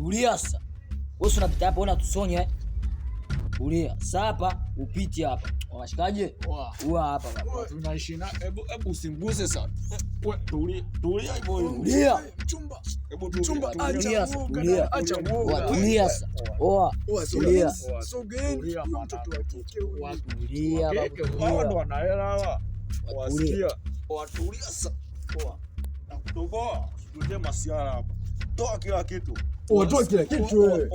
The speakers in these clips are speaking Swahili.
Tulia sasa. Wewe unapita hapa una tusonya. Tulia. Sasa hapa upiti hapa. Washikaje? Huwa hapa baba. Tunaishi na hebu usimguse sana. Wewe tulia hivyo. Tulia. Mchumba. Hebu Tulia. Tulia acha muoga. Tulia sasa. Tulia. Sogeni mtoto wa kike huyu. Tulia baba. Wao ndo wanahela hawa. Wasikia. Watulia sasa. Nakutoboa. Usituje masiara hapa. Toa kila kitu. Toa kila kitu wewe.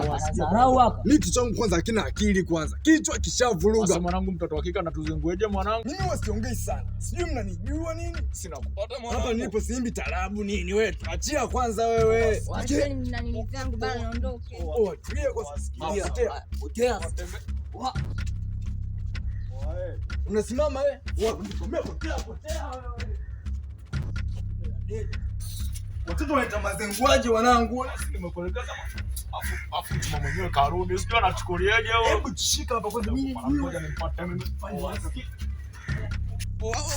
Wanadharau hapa. Mimi kichwa changu kwanza hakina akili kwanza. Kichwa kishavuruga. Sasa mwanangu mtoto wa kike anatuzengueje mwanangu? Mimi wasiongei sana. Sijui mnanijua nini? Sina kupata mwanangu. Hapa nilipo siimbi tarabu nini wewe? Achia kwanza wewe. Wacheni mna nini zangu bana naondoke. Tulia kwanza. Sikia. Unasimama wewe? Potea wewe. Watoto wanaita mazenguaje wanangu? Nimekuelekeza afu mtu mwenyewe karudi. Sio anachukuliaje wewe? Hebu shika hapa kwanza. Ngoja nimpate mimi.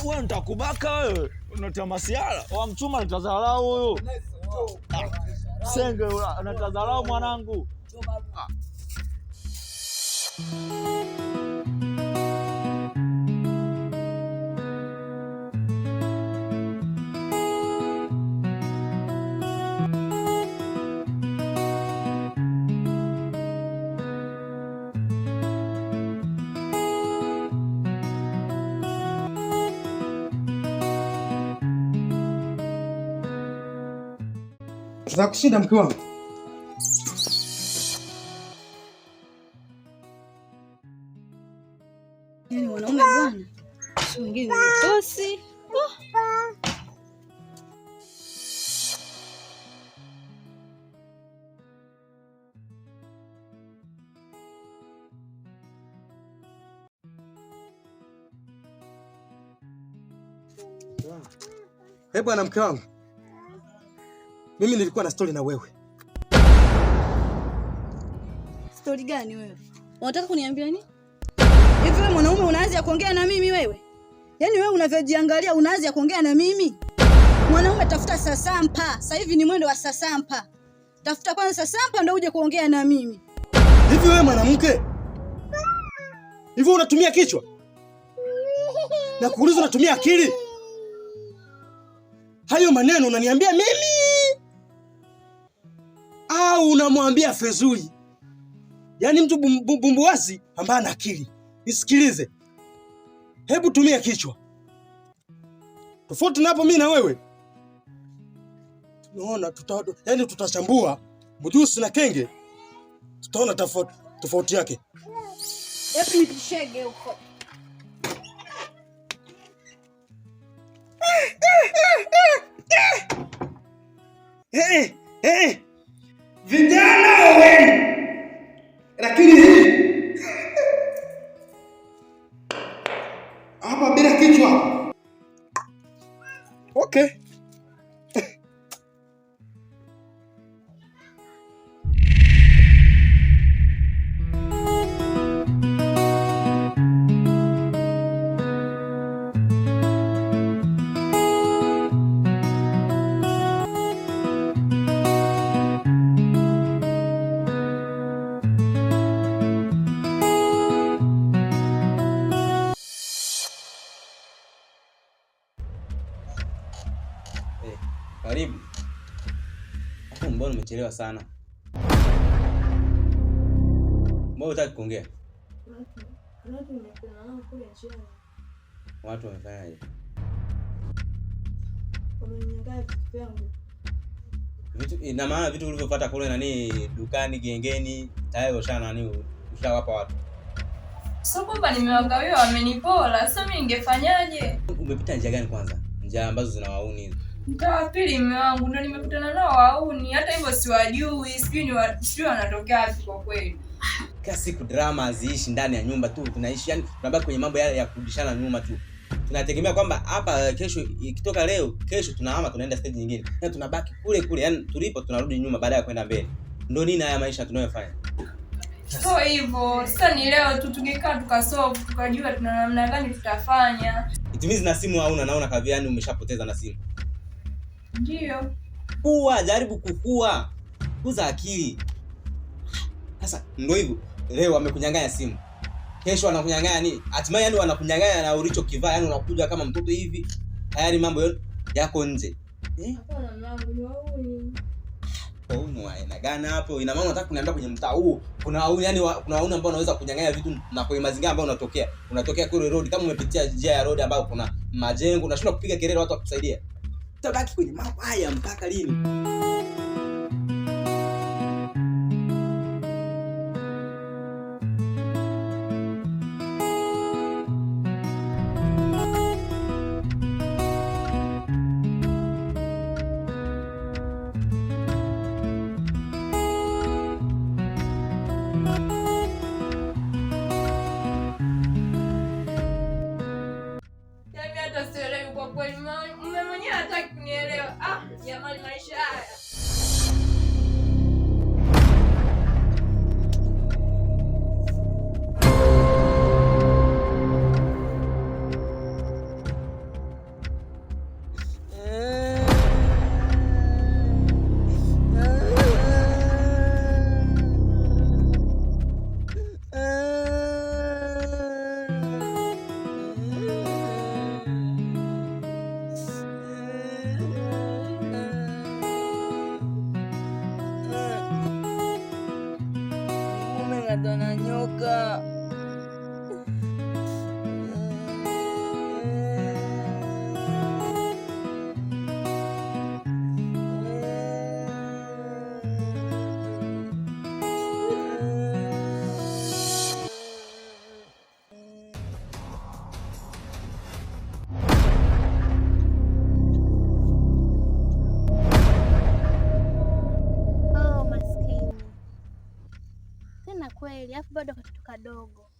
Wewe nitakubaka wewe. Unatia masiara. Wa mchuma nitadharau huyo. Senge unatadharau mwanangu. Tutakushinda mke wangu. Yaani wanaume bwana. Si mwingine mtosi. Bwana mke wangu. Mimi nilikuwa na story na wewe. Story gani wewe? Unataka kuniambia nini? Hivi wewe mwanaume unaanza kuongea na mimi wewe? Yaani wewe unavyojiangalia unaanza kuongea na mimi? Mwanaume tafuta sasampa. Sasa hivi ni mwendo wa sasampa. Tafuta kwanza sasampa ndio uje kuongea na mimi. Hivi wewe mwanamke? Hivi unatumia kichwa? Na kuuliza unatumia akili? Hayo maneno unaniambia mimi? Au unamwambia Fezuli? Yaani mtu bumbuwazi ambaye ana akili. Nisikilize. Hebu tumia kichwa. Tofauti na hapo mimi na wewe. Tunaona tutachambua mjusi na kenge. Tutaona tofauti yake. Hebu nikushege huko. Vijana wewe. Lakini hii hapa bila kichwa. Okay. Karibu. Mbona umechelewa sana? Mbona hutaki kuongea? Watu wamefanyaje? Ina maana vitu ulivyopata kule nani dukani gengeni tayari ushawapa watu. Sio kwamba nimewagawia wamenipola, sasa mimi ningefanyaje? Umepita njia gani kwanza? Njia ambazo zinawauni hizo. Mtaa wa pili mume wangu ndio nimekutana nao wauni, hata hivyo siwajui, sijui wanatokea wapi kwa kweli. Kila siku drama haziishi ndani ya nyumba tu, tunaishi yani tunabaki kwenye mambo yale ya kurudishana nyuma tu. Tunategemea kwamba hapa kesho ikitoka leo, kesho tunahama tunaenda stage nyingine. Na tunabaki kule kule, yani tulipo tunarudi nyuma baada ya kwenda mbele. Ndio nini haya maisha tunayofanya? Sio hivyo. Sasa ni leo tu tungekaa tukasolve tukajua tuna namna gani tutafanya. Itimizi na simu hauna, naona kavi yani umeshapoteza na simu. Ndio. Kukua, jaribu kukua. Kuza akili. Sasa ndio hivyo. Leo wamekunyang'anya simu. Kesho wanakunyang'anya nini? Hatimaye yani wanakunyang'anya na ulichokivaa, yani unakuja kama mtoto hivi. Tayari mambo yako nje. Hapana mwanangu, ni wauni. Wauni aina gani hapo? Ina maana unataka kuniambia kwenye mtaa huu kuna wauni, yani kuna wauni ambao wanaweza kunyang'anya vitu na kwenye mazingira ambayo unatokea kule road, kama umepitia njia ya road ambayo kuna majengo, unashindwa kupiga kelele watu wakusaidia. Utabaki kwenye mambo haya mpaka lini? Hata sielewi kwa kweli, mume mwenyewe hataki kunielewa. Jamani, maisha haya. Na nyoka. Kweli, alafu bado katoto kadogo.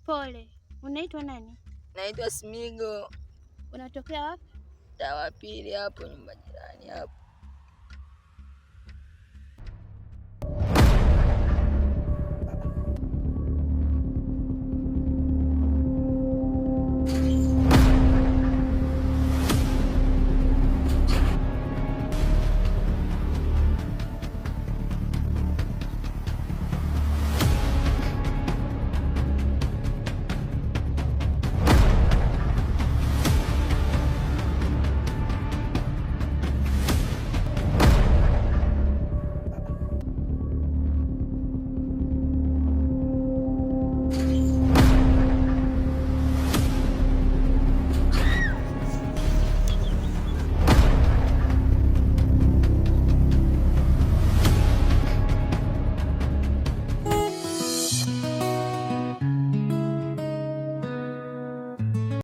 Pole. Unaitwa nani? Naitwa Smigo. Unatokea wapi? Tawa pili hapo, nyumba jirani hapo.